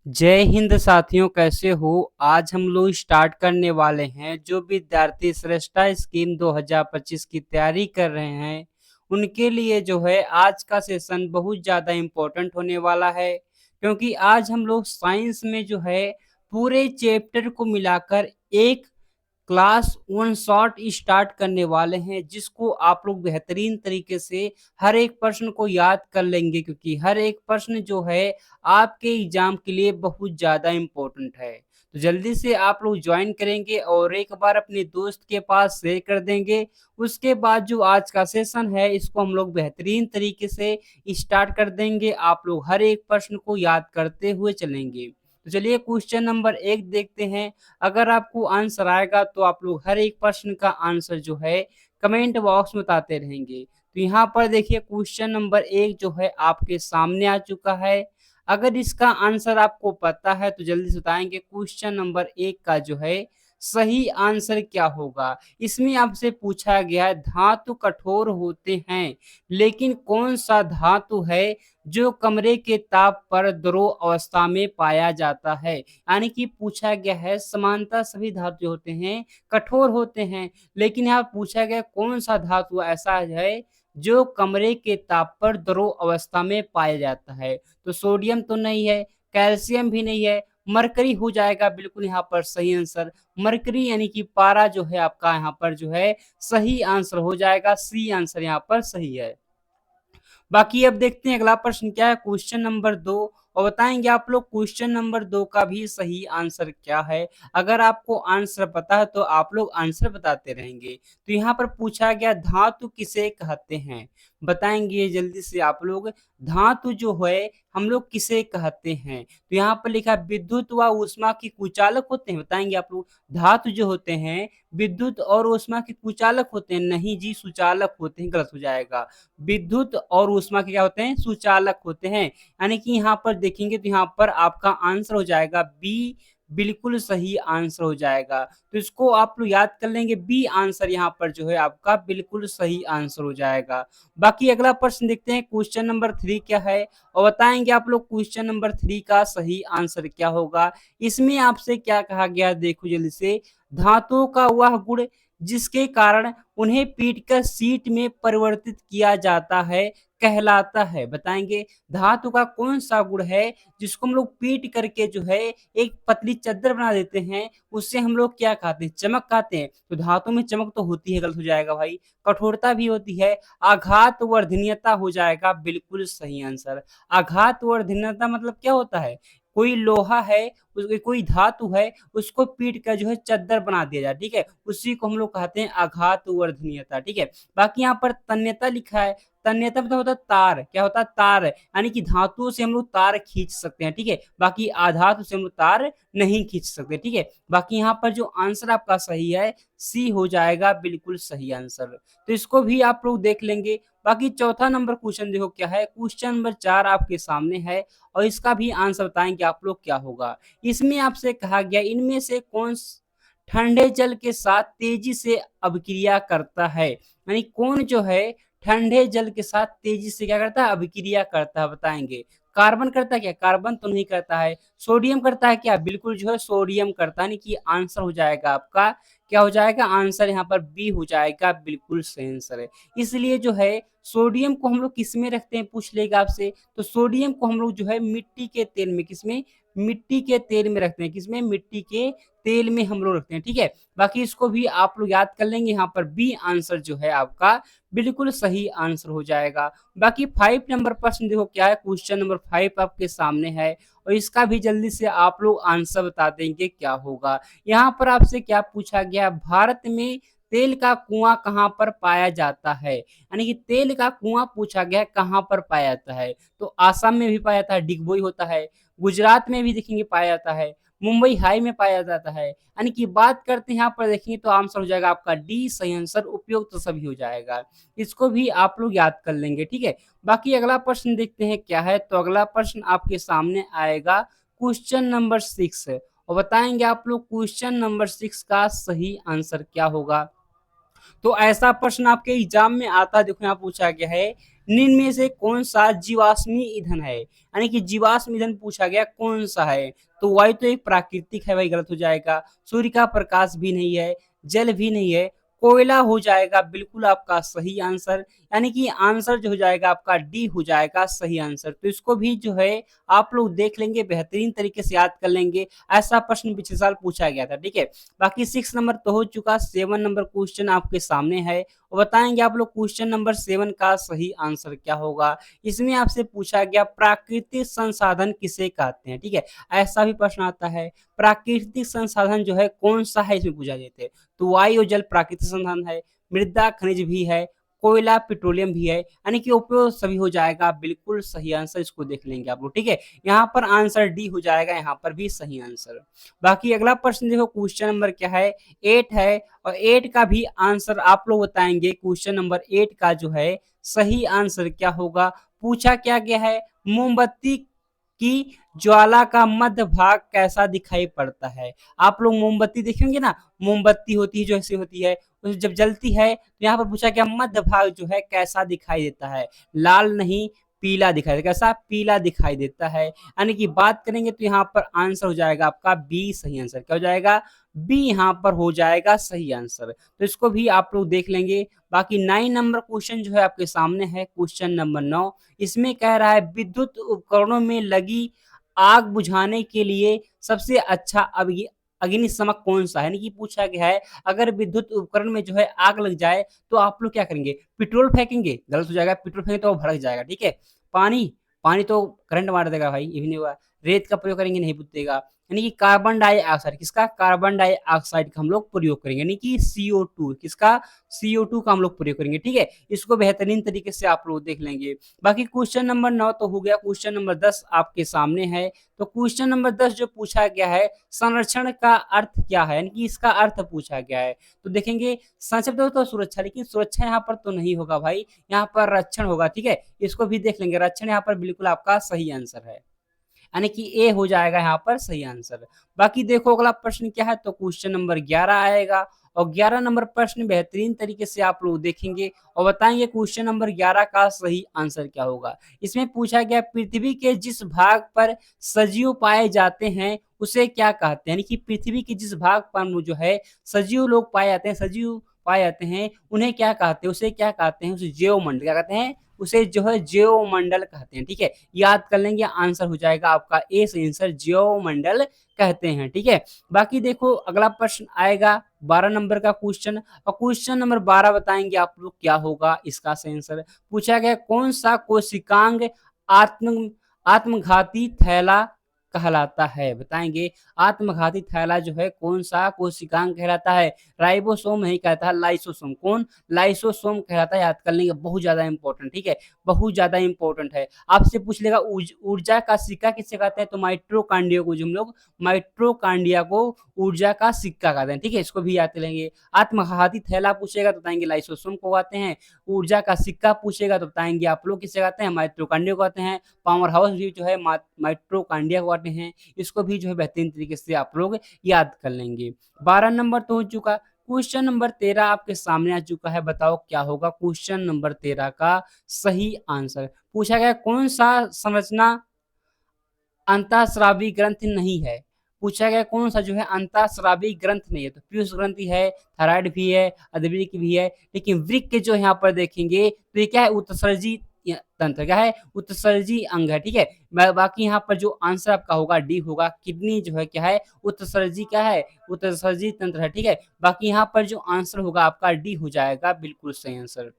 जय हिंद साथियों, कैसे हो। आज हम लोग स्टार्ट करने वाले हैं। जो विद्यार्थी श्रेष्ठा स्कीम 2025 की तैयारी कर रहे हैं उनके लिए जो है आज का सेशन बहुत ज़्यादा इम्पोर्टेंट होने वाला है, क्योंकि आज हम लोग साइंस में जो है पूरे चैप्टर को मिलाकर एक क्लास वन शॉट स्टार्ट करने वाले हैं, जिसको आप लोग बेहतरीन तरीके से हर एक प्रश्न को याद कर लेंगे, क्योंकि हर एक प्रश्न जो है आपके एग्जाम के लिए बहुत ज़्यादा इम्पोर्टेंट है। तो जल्दी से आप लोग ज्वाइन करेंगे और एक बार अपने दोस्त के पास शेयर कर देंगे। उसके बाद जो आज का सेशन है इसको हम लोग बेहतरीन तरीके से स्टार्ट कर देंगे। आप लोग हर एक प्रश्न को याद करते हुए चलेंगे। तो चलिए क्वेश्चन नंबर 1 देखते हैं। अगर आपको आंसर आएगा तो आप लोग हर एक प्रश्न का आंसर जो है कमेंट बॉक्स में बताते रहेंगे। तो यहाँ पर देखिए क्वेश्चन नंबर 1 जो है आपके सामने आ चुका है। अगर इसका आंसर आपको पता है तो जल्दी से बताएंगे क्वेश्चन नंबर 1 का जो है सही आंसर क्या होगा। इसमें आपसे पूछा गया है धातु कठोर होते हैं, लेकिन कौन सा धातु है जो कमरे के ताप पर द्रव अवस्था में पाया जाता है। यानी कि पूछा गया है समानतः सभी धातु जो होते हैं कठोर होते हैं, लेकिन यहाँ पूछा गया कौन सा धातु ऐसा है जो कमरे के ताप पर द्रव अवस्था में पाया जाता है। तो सोडियम तो नहीं है, कैल्शियम भी नहीं है, मरकरी हो जाएगा बिल्कुल यहाँ पर सही आंसर। मरकरी यानी कि पारा जो है आपका यहाँ पर जो है सही आंसर हो जाएगा। सी आंसर यहाँ पर सही है। बाकी अब देखते हैं अगला प्रश्न क्या है, क्वेश्चन नंबर 2। और बताएंगे आप लोग क्वेश्चन नंबर 2 का भी सही आंसर क्या है। अगर आपको आंसर पता है तो आप लोग आंसर बताते रहेंगे। तो यहाँ पर पूछा गया धातु किसे कहते हैं, बताएंगे जल्दी से आप लोग। धातु जो है हम लोग किसे कहते हैं। तो यहाँ पर लिखा विद्युत व ऊष्मा की कुचालक होते हैं, बताएंगे आप लोग। धातु जो होते हैं विद्युत और ऊष्मा के कुचालक होते हैं, नहीं जी सुचालक होते हैं, गलत हो जाएगा। विद्युत और ऊष्मा के क्या होते हैं, सुचालक होते हैं। यानी कि यहाँ पर देखेंगे तो यहाँ पर आपका आंसर हो जाएगा बी, बिल्कुल सही आंसर हो जाएगा। तो इसको आप लोग याद कर लेंगे, बी आंसर यहाँ पर जो है आपका बिल्कुल सही आंसर हो जाएगा। बाकी अगला प्रश्न देखते हैं क्वेश्चन नंबर 3 क्या है, और बताएंगे आप लोग क्वेश्चन नंबर 3 का सही आंसर क्या होगा। इसमें आपसे क्या कहा गया देखो जल्दी से। धातुओं का वह गुण जिसके कारण उन्हें पीटकर शीट में परिवर्तित किया जाता है कहलाता है, बताएंगे। धातु का कौन सा गुण है जिसको हम लोग पीट करके जो है एक पतली चादर बना देते हैं, उससे हम लोग क्या कहते हैं, चमक कहते हैं। तो धातु में चमक तो होती है, गलत हो जाएगा भाई। कठोरता भी होती है। आघात वर्धनीयता हो जाएगा बिल्कुल सही आंसर। आघात वर्धनीयता मतलब क्या होता है, कोई लोहा है, कोई धातु है, उसको पीट कर जो है चद्दर बना दिया जाए, ठीक है, उसी को हम लोग कहते हैं आघात वर्धनीयता, ठीक है। बाकी यहाँ पर तन्यता लिखा है। तन्यता मतलब होता है तार, क्या होता है, तार, यानी कि धातुओं से हम लोग तार खींच सकते हैं, ठीक है। बाकी आधातु से हम लोग तार नहीं खींच सकते, ठीक है। बाकी यहाँ पर जो आंसर आपका सही है सी हो जाएगा बिल्कुल सही आंसर। तो इसको भी आप लोग देख लेंगे। बाकी चौथा नंबर क्वेश्चन देखो क्या है, क्वेश्चन नंबर 4 आपके सामने है, और इसका भी आंसर बताएंगे आप लोग क्या होगा। इसमें आपसे कहा गया इनमें से कौन ठंडे जल के साथ तेजी से अभिक्रिया करता है। यानी कौन जो है ठंडे जल के साथ तेजी से क्या करता है, अभिक्रिया करता है, बताएंगे। कार्बन करता है क्या, कार्बन तो नहीं करता है। सोडियम करता है क्या, बिल्कुल जो है सोडियम करता है। यानी कि आंसर हो जाएगा आपका क्या हो जाएगा, आंसर यहाँ पर बी हो जाएगा, बिल्कुल सही आंसर है। इसलिए जो है सोडियम को हम लोग किस में रखते हैं, पूछ लेगा आपसे। तो सोडियम को हम लोग जो है मिट्टी के तेल में, किसमें, मिट्टी के तेल में रखते हैं, किसमें, मिट्टी के तेल में हम लोग रखते हैं, ठीक है। बाकी इसको भी आप लोग याद कर लेंगे। यहाँ पर बी आंसर जो है आपका बिल्कुल सही आंसर हो जाएगा। बाकी 5 नंबर प्रश्न देखो क्या है, क्वेश्चन नंबर 5 आपके सामने है, और इसका भी जल्दी से आप लोग आंसर बता देंगे क्या होगा। यहाँ पर आपसे क्या पूछा गया, भारत में तेल का कुआं कहाँ पर पाया जाता है। यानी कि तेल का कुआं पूछा गया कहाँ पर पाया जाता है। तो आसाम में भी पाया जाता है, डिगबोई होता है। गुजरात में भी देखेंगे पाया जाता है। मुंबई हाई में पाया जाता है। यानी कि बात करते हैं यहाँ पर देखेंगे तो आंसर हो जाएगा आपका डी सही आंसर, उपयोग तो सभी हो जाएगा। इसको भी आप लोग याद कर लेंगे, ठीक है। बाकी अगला प्रश्न देखते हैं क्या है। तो अगला प्रश्न आपके सामने आएगा क्वेश्चन नंबर 6, और बताएंगे आप लोग क्वेश्चन नंबर 6 का सही आंसर क्या होगा। तो ऐसा प्रश्न आपके एग्जाम में आता है, देखो यहाँ पूछा गया है निम्न में से कौन सा जीवाश्मी ईंधन है, यानी कि जीवाश्म ईंधन पूछा गया कौन सा है। तो वायु तो एक प्राकृतिक है भाई, गलत हो जाएगा। सूर्य का प्रकाश भी नहीं है, जल भी नहीं है, कोयला हो जाएगा बिल्कुल आपका सही आंसर, यानी कि आंसर जो हो जाएगा आपका डी हो जाएगा सही आंसर। तो इसको भी जो है आप लोग देख लेंगे, बेहतरीन तरीके से याद कर लेंगे, ऐसा प्रश्न पिछले साल पूछा गया था, ठीक है। बाकी 6 नंबर तो हो चुका, 7 नंबर क्वेश्चन आपके सामने है और बताएंगे आप लोग क्वेश्चन नंबर 7 का सही आंसर क्या होगा। इसमें आपसे पूछा गया प्राकृतिक संसाधन किसे कहते हैं, ठीक है, ऐसा भी प्रश्न आता है। प्राकृतिक संसाधन जो है कौन सा है इसमें पूछा जाता है। तो वायु और जल प्राकृतिक संसाधन है, मृदा खनिज भी है, कोयला पेट्रोलियम भी है, यानी कि उपयोग सभी हो जाएगा बिल्कुल सही आंसर। इसको देख लेंगे आप लोग, ठीक है। यहाँ पर आंसर डी हो जाएगा, यहाँ पर भी सही आंसर। बाकी अगला प्रश्न देखो, क्वेश्चन नंबर क्या है, 8 है और 8 का भी आंसर आप लोग बताएंगे। क्वेश्चन नंबर 8 का जो है सही आंसर क्या होगा। पूछा क्या गया है, मोमबत्ती की ज्वाला का मध्य भाग कैसा दिखाई पड़ता है। आप लोग मोमबत्ती देखेंगे ना, मोमबत्ती होती है जो ऐसी होती है, जब जलती है तो यहाँ पर पूछा गया मध्य भाग जो है कैसा दिखाई देता है। लाल नहीं, पीला दिखाई देता है। कैसा, पीला दिखाई देता है। यानी कि बात करेंगे तो यहाँ पर आंसर हो जाएगा आपका बी सही आंसर। क्या हो जाएगा, बी यहाँ पर हो जाएगा सही आंसर। तो इसको भी आप लोग देख लेंगे। बाकी 9 नंबर क्वेश्चन जो है आपके सामने है, क्वेश्चन नंबर 9। इसमें कह रहा है विद्युत उपकरणों में लगी आग बुझाने के लिए सबसे अच्छा अग्निशमक कौन सा है। यानी कि पूछा गया है अगर विद्युत उपकरण में जो है आग लग जाए तो आप लोग क्या करेंगे, पेट्रोल फेंकेंगे, गलत हो जाएगा। पेट्रोल फेंकेंगे तो वो भड़क जाएगा, ठीक है। पानी, पानी तो करंट मार देगा भाई, ये भी नहीं हुआ। रेत का प्रयोग करेंगे, नहीं बुझेगा। यानी कि कार्बन डाइऑक्साइड, किसका, कार्बन डाइऑक्साइड का हम लोग प्रयोग करेंगे, यानी कि CO2, किसका, CO2 का हम लोग प्रयोग करेंगे, ठीक है। इसको बेहतरीन तरीके से आप लोग देख लेंगे। बाकी क्वेश्चन नंबर 9 तो हो गया। क्वेश्चन नंबर 10 आपके सामने है। तो क्वेश्चन नंबर 10 जो पूछा गया है, संरक्षण का अर्थ क्या है, यानी कि इसका अर्थ पूछा गया है। तो देखेंगे संक्षिप्त तो सुरक्षा, लेकिन सुरक्षा यहाँ पर तो नहीं होगा भाई, यहाँ पर रक्षण होगा, ठीक है। इसको भी देख लेंगे, रक्षण यहाँ पर बिल्कुल आपका सही आंसर है, यानी कि ए हो जाएगा यहाँ पर सही आंसर। बाकी देखो अगला प्रश्न क्या है, तो क्वेश्चन नंबर 11 आएगा और 11 नंबर प्रश्न बेहतरीन तरीके से आप लोग देखेंगे और बताएंगे क्वेश्चन नंबर 11 का सही आंसर क्या होगा। इसमें पूछा गया पृथ्वी के जिस भाग पर सजीव पाए जाते हैं उसे क्या कहते हैं, यानी कि पृथ्वी के जिस भाग पर जो है सजीव लोग पाए जाते हैं, सजीव पाए जाते हैं, उन्हें क्या कहते हैं, उसे क्या कहते हैं, उसे जीवमंडल क्या कहते हैं, उसे जो है जीवमंडल कहते हैं, ठीक है। याद कर लेंगे, आंसर हो जाएगा आपका ए से आंसर जीवमंडल कहते हैं, ठीक है। बाकी देखो अगला प्रश्न आएगा 12 नंबर का क्वेश्चन और क्वेश्चन नंबर 12 बताएंगे आप लोग क्या होगा इसका सही आंसर। पूछा गया कौन सा कोशिकांग आत्मघाती थैला कहलाता है, बताएंगे। आत्मघाती थैला जो है कौन सा कोशिकांग कहलाता है। राइबोसोम नहीं कहता है, लाइसोसोम। कौन, लाइसोसोम कहलाता है। याद कर लेंगे, बहुत ज्यादा इंपॉर्टेंट, ठीक है, बहुत ज्यादा इंपॉर्टेंट है। आपसे पूछ लेगा ऊर्जा का सिक्का किसे कहते हैं, तो माइट्रोकांडिया को, जो हम लोग माइट्रोकांडिया को ऊर्जा का सिक्का कहते हैं, ठीक है। इसको भी याद कर लेंगे। आत्मघाती थैला पूछेगा तो बताएंगे लाइसोसोम को कहते हैं। ऊर्जा का सिक्का पूछेगा तो बताएंगे आप लोग किसे कहते हैं, माइट्रोकांडिया को कहते हैं। पावर हाउस भी जो है माइट्रोकांडिया को कहते हैं। इसको भी जो है बेहतरीन तरीके से आप लोग याद कर लेंगे। 12 नंबर तो हो चुका। क्वेश्चन नंबर 13 आपके सामने आ चुका है, बताओ क्या होगा क्वेश्चन नंबर 13 का सही आंसर। पूछा गया कौन सा संरचना अंतःस्रावी ग्रंथि नहीं है। पूछा गया कौन सा जो है अंतःस्रावी ग्रंथ नहीं है। तो पीयूष ग्रंथि है, थायराइड भी है, अधवृक्क भी है, लेकिन वृक्क जो यहाँ पर देखेंगे तो ये क्या है, उत्सर्जी तंत्र, क्या है, उत्सर्जी अंग है, ठीक है। बाकी यहाँ पर जो आंसर आपका होगा डी होगा। किडनी जो है क्या है, उत्सर्जी, क्या है, उत्सर्जी तंत्र है, ठीक है। बाकी यहाँ पर जो आंसर होगा आपका डी हो जाएगा बिल्कुल सही आंसर।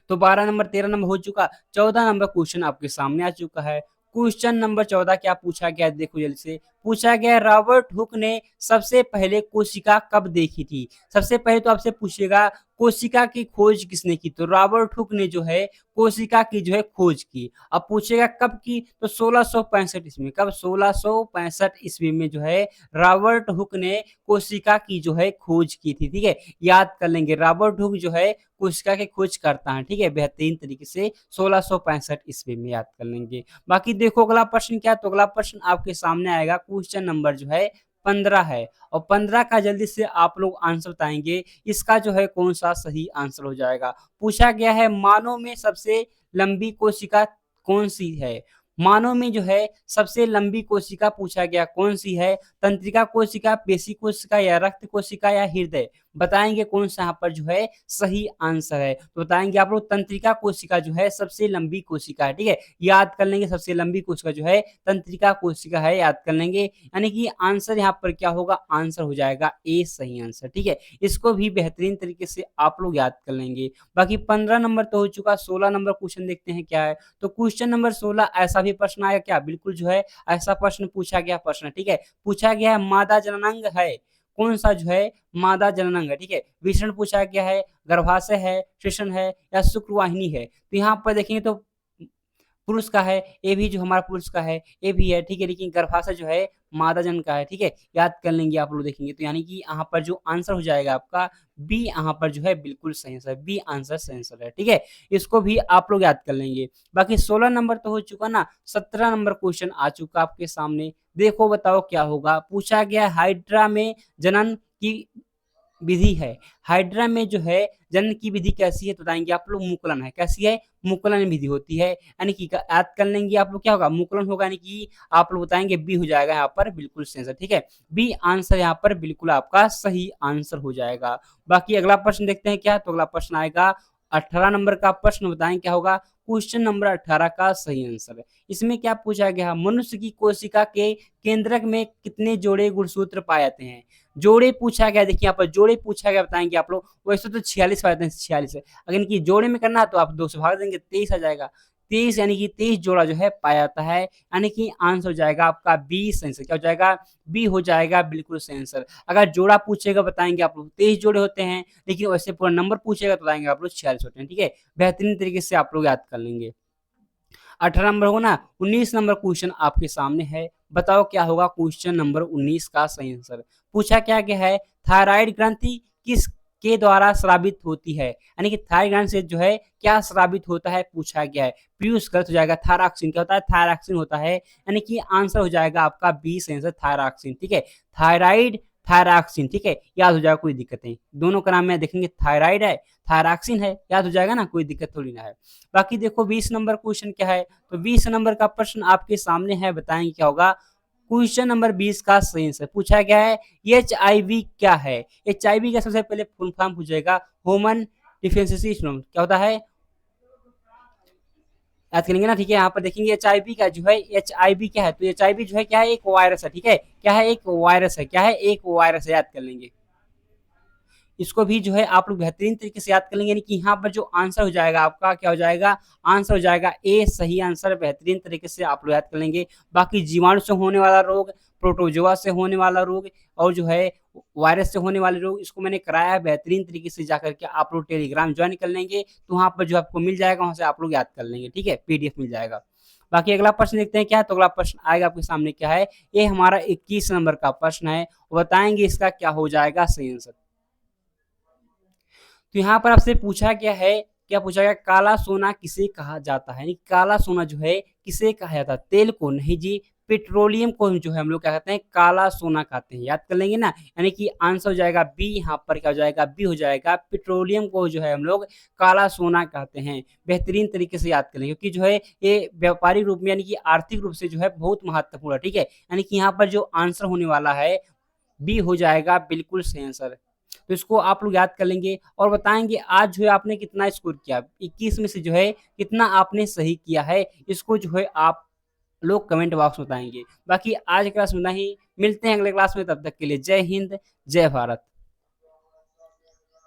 तो 12 नंबर, 13 नंबर हो चुका। 14 नंबर क्वेश्चन आपके सामने आ चुका है। क्वेश्चन नंबर 14 क्या पूछा गया, देखो जल्दी से। पूछा गया रॉबर्ट हुक ने सबसे पहले कोशिका कब देखी थी। सबसे पहले तो आपसे पूछेगा कोशिका की खोज किसने की, तो रॉबर्ट हुक ने जो है कोशिका की जो है खोज की। अब पूछेगा कब की, तो 1665 ईस्वी में। कब, 1665 ईस्वी में जो है रॉबर्ट हुक ने कोशिका की जो है खोज की थी, ठीक है। याद कर लेंगे, रॉबर्ट हुक जो है कोशिका की खोज करता है, ठीक है, बेहतरीन तरीके से 1665 ईस्वी में याद कर लेंगे। बाकी देखो अगला प्रश्न क्या, तो अगला प्रश्न आपके सामने आएगा। क्वेश्चन नंबर जो है 15 है और 15 का जल्दी से आप लोग आंसर बताएंगे इसका जो है कौन सा सही आंसर हो जाएगा। पूछा गया है मानव में सबसे लंबी कोशिका कौन सी है। मानव में जो है सबसे लंबी कोशिका पूछा गया कौन सी है। तंत्रिका कोशिका, पेशी कोशिका या रक्त कोशिका या हृदय। बताएंगे कौन सा यहाँ पर जो है सही आंसर है। तो बताएंगे आप लोग तंत्रिका कोशिका जो है सबसे लंबी कोशिका है। ठीक है, याद कर लेंगे सबसे लंबी कोशिका जो है तंत्रिका कोशिका है, याद कर लेंगे। यानी कि आंसर यहाँ पर क्या होगा, आंसर हो जाएगा ए सही आंसर। ठीक है, इसको भी बेहतरीन तरीके से आप लोग याद कर लेंगे। बाकी 15 नंबर तो हो चुका, 16 नंबर क्वेश्चन देखते हैं क्या है। तो क्वेश्चन नंबर 16 ऐसा भी प्रश्न आया क्या, बिल्कुल जो है ऐसा प्रश्न पूछा गया प्रश्न। ठीक है, पूछा गया है मादा जननांग है कौन सा जो है मादा जननांग है। ठीक है, विषण पूछा गया है, गर्भाशय है, श्वसन है या शुक्रवाहिनी है। तो यहाँ पर देखेंगे तो पुरुष का है, ये भी जो हमारा पुरुष का है ये भी है। ठीक है, लेकिन गर्भाशय जो है मादा जन का है। ठीक है, याद कर लेंगे आप लोग देखेंगे तो, यानी कि यहाँ पर जो आंसर हो जाएगा आपका बी यहाँ पर जो है बिल्कुल सही आंसर, बी आंसर सही आंसर है। ठीक है, इसको भी आप लोग याद कर लेंगे। बाकी 16 नंबर तो हो चुका ना, 17 नंबर क्वेश्चन आ चुका आपके सामने। देखो बताओ क्या होगा। पूछा गया हाइड्रा में जनन की विधि है। हाइड्रा में जो है जनन की विधि कैसी है तो बताएंगे आप लोग, मुकुलन है। कैसी है, मुकुलन विधि होती है। यानी कि याद कर लेंगे आप लोग क्या होगा, मुकुलन होगा। यानी कि आप लोग बताएंगे बी हो जाएगा यहाँ पर बिल्कुल सही आंसर। ठीक है, बी आंसर यहाँ पर बिल्कुल आपका सही आंसर हो जाएगा। बाकी अगला प्रश्न देखते हैं क्या, तो अगला प्रश्न आएगा 18 नंबर का प्रश्न। बताएं क्या होगा, क्वेश्चन नंबर 18 का सही आंसर है। इसमें क्या पूछा गया, मनुष्य की कोशिका के केंद्रक में कितने जोड़े गुणसूत्र पाए जाते हैं। जोड़े पूछा गया, देखिए यहाँ पर जोड़े पूछा गया, बताएंगे आप लोग। वैसे तो 46 पाए जाते हैं, 46 है। अगर इनकी जोड़े में करना है तो आप 2 से भाग देंगे, 23 आ जाएगा। 23 यानी कि 23 जोड़ा जो है पाया जाता है। यानी कि आंसर हो जाएगा आपका बी सही आंसर। क्या हो जाएगा, बी हो जाएगा बिल्कुल सही आंसर। अगर जोड़ा पूछेगा बताएंगे आप लोग 23 जोड़े होते हैं, लेकिन वैसे पूरा नंबर पूछेगा तो बताएंगे आप लोग 46 होते हैं। ठीक है, बेहतरीन तरीके से आप लोग याद कर लेंगे। 18 नंबर होगा ना, 19 नंबर क्वेश्चन आपके सामने है। बताओ क्या होगा क्वेश्चन नंबर 19 का सही आंसर। पूछा क्या गया है, थायराइड ग्रंथि किस के द्वारा स्रावित होती है। यानी कि थायराइड ग्रंथि से जो है क्या स्रावित होता है पूछा गया है। पीयूष गलत हो जाएगा, थायरॉक्सिन क्या होता है, थायरॉक्सिन होता है। यानी कि आंसर हो जाएगा आपका बी सही आंसर, थायरॉक्सिन। ठीक है, थायराइड थायरॉक्सिन। ठीक है, याद हो जाएगा, कोई दिक्कत नहीं। दोनों का नाम में देखेंगे, थायराइड है, थायरॉक्सिन है, याद हो जाएगा ना, कोई दिक्कत थोड़ी ना है। बाकी देखो 20 नंबर क्वेश्चन क्या है, तो 20 नंबर का प्रश्न आपके सामने है। बताएंगे क्या होगा, क्वेश्चन नंबर 20 का सही आंसर। पूछा गया है HIV क्या है। HIV का सबसे पहले फुल फॉर्म पूछेगा, ह्यूमन डिफेंस सिस्टम। क्या होता है, याद करेंगे ना। ठीक है, यहाँ पर देखेंगे HIV का जो है, HIV क्या है, तो HIV जो है क्या है, एक वायरस है। ठीक है, क्या है, एक वायरस है। क्या है, एक वायरस है, याद कर लेंगे। इसको भी जो है आप लोग बेहतरीन तरीके से याद कर लेंगे। यानी कि यहाँ पर जो आंसर हो जाएगा आपका क्या हो जाएगा, आंसर हो जाएगा ए सही आंसर। बेहतरीन तरीके से आप लोग याद कर लेंगे। बाकी जीवाणु से होने वाला रोग, प्रोटोजोआ से होने वाला रोग और जो है वायरस से होने वाले रोग, इसको मैंने कराया है बेहतरीन तरीके से। जाकर के आप लोग टेलीग्राम ज्वाइन कर लेंगे तो वहाँ पर जो आपको मिल जाएगा, वहाँ से आप लोग याद कर लेंगे। ठीक है, PDF मिल जाएगा। बाकी अगला प्रश्न देखते हैं क्या है, तो अगला प्रश्न आएगा आपके सामने क्या है, ये हमारा 21 नंबर का प्रश्न है। बताएंगे इसका क्या हो जाएगा सही आंसर। तो यहाँ पर आपसे पूछा गया है, क्या पूछा गया, काला सोना किसे कहा जाता है। यानी काला सोना जो है किसे कहा जाता है, तेल को नहीं जी, पेट्रोलियम को जो है हम लोग क्या कहते हैं, काला सोना कहते हैं। याद कर लेंगे ना, यानी कि आंसर हो जाएगा बी। यहाँ पर क्या हो जाएगा, बी हो जाएगा, पेट्रोलियम को जो है हम लोग काला सोना कहते हैं। बेहतरीन तरीके से याद कर लेंगे, क्योंकि जो है ये व्यापारिक रूप में यानी कि आर्थिक रूप से जो है बहुत महत्वपूर्ण है। ठीक है, यानी कि यहाँ पर जो आंसर होने वाला है बी हो जाएगा बिल्कुल सही आंसर। तो इसको आप लोग याद कर लेंगे और बताएंगे आज जो है आपने कितना स्कोर किया, 21 में से जो है कितना आपने सही किया है, इसको जो है आप लोग कमेंट बॉक्स में बताएंगे। बाकी आज क्लास में नहीं, मिलते हैं अगले क्लास में, तब तक के लिए जय हिंद, जय भारत।